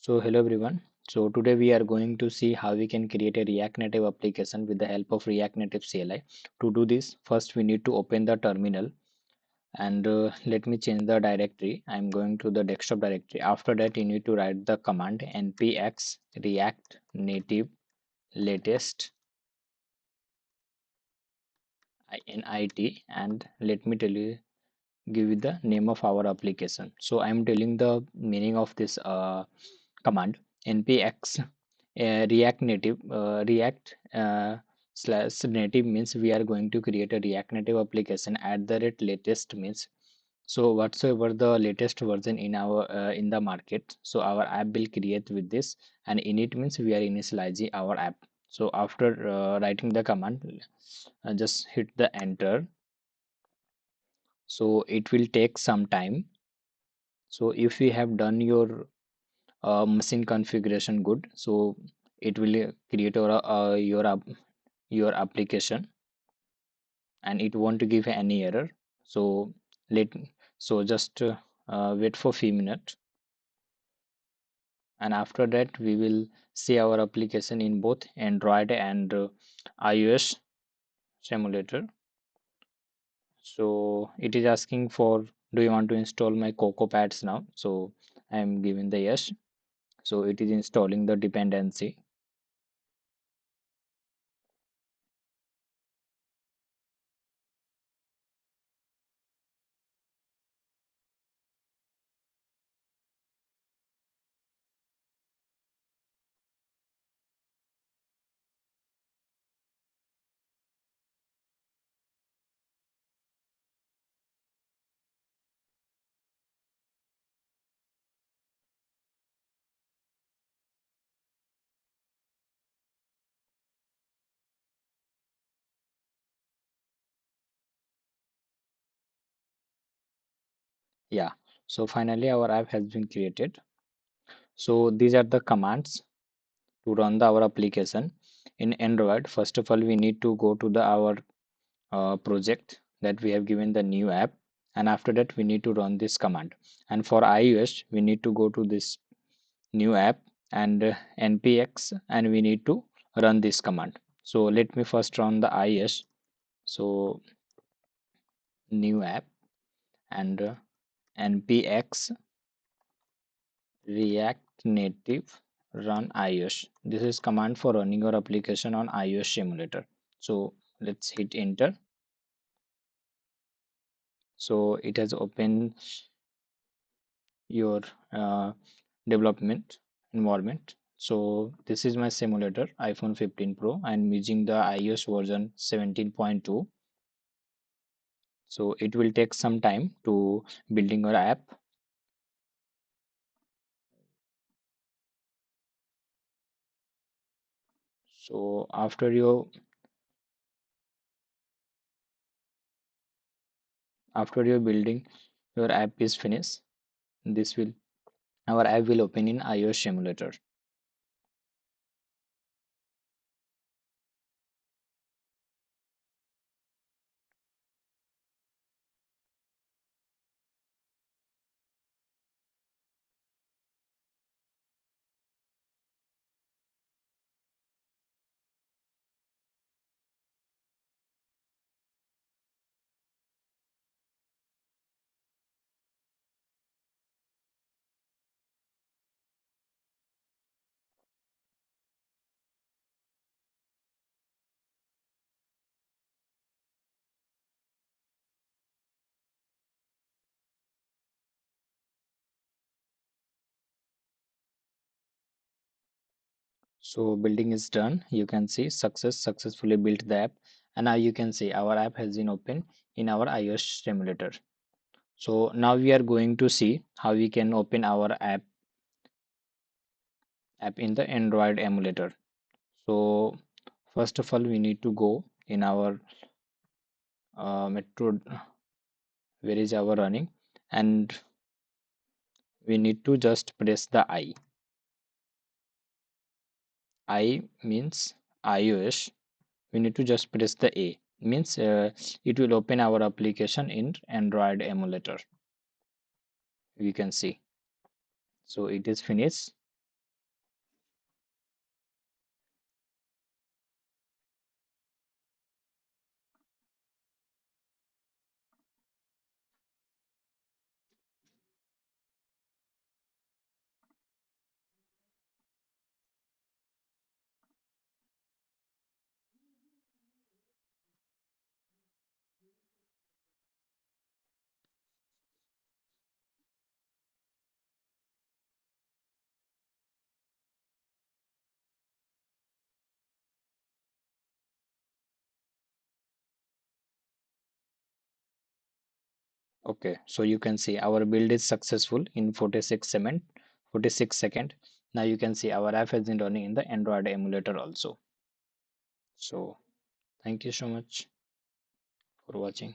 So hello everyone. So today we are going to see how we can create a React Native application with the help of React Native CLI. To do this, first we need to open the terminal and let me change the directory. I'm going to the desktop directory. After that, you need to write the command npx react native latest init, and let me tell you give you the name of our application. So I'm telling the meaning of this command npx react native react slash native means we are going to create a react native application. At the rate latest means so whatsoever the latest version in our in the market, so our app will create with this. And init means we are initializing our app. So after writing the command, just hit the enter. So it will take some time. So if we have done your machine configuration good, so it will create your application, and it won't give any error. So let so just wait for few minutes, and after that we will see our application in both Android and iOS simulator. So it is asking for, do you want to install my Cocoa Pads now? So I am giving the yes. So it is installing the dependency. Yeah. So finally our app has been created. So these are the commands to run our application in Android. First of all, we need to go to the our project that we have given the new app, and after that we need to run this command. And for iOS, we need to go to this new app and npx, and we need to run this command. So let me first run the iOS. So new app and npx react native run iOS. This is command for running your application on iOS simulator. So let's hit enter. So it has opened your development environment. So this is my simulator iPhone 15 Pro. I'm using the iOS version 17.2. So it will take some time to building your app. So after your building your app is finished, this will our app will open in iOS simulator. So building is done. You can see successfully built the app, and now you can see our app has been opened in our iOS simulator. So now we are going to see how we can open our app in the Android emulator. So first of all, we need to go in our metro where is our running, and we need to just press the I means iOS. We need to just press the A means it will open our application in Android emulator. We can see. So it is finished. Okay, so you can see our build is successful in 46 second. Now you can see our app has been running in the Android emulator also. So thank you so much for watching.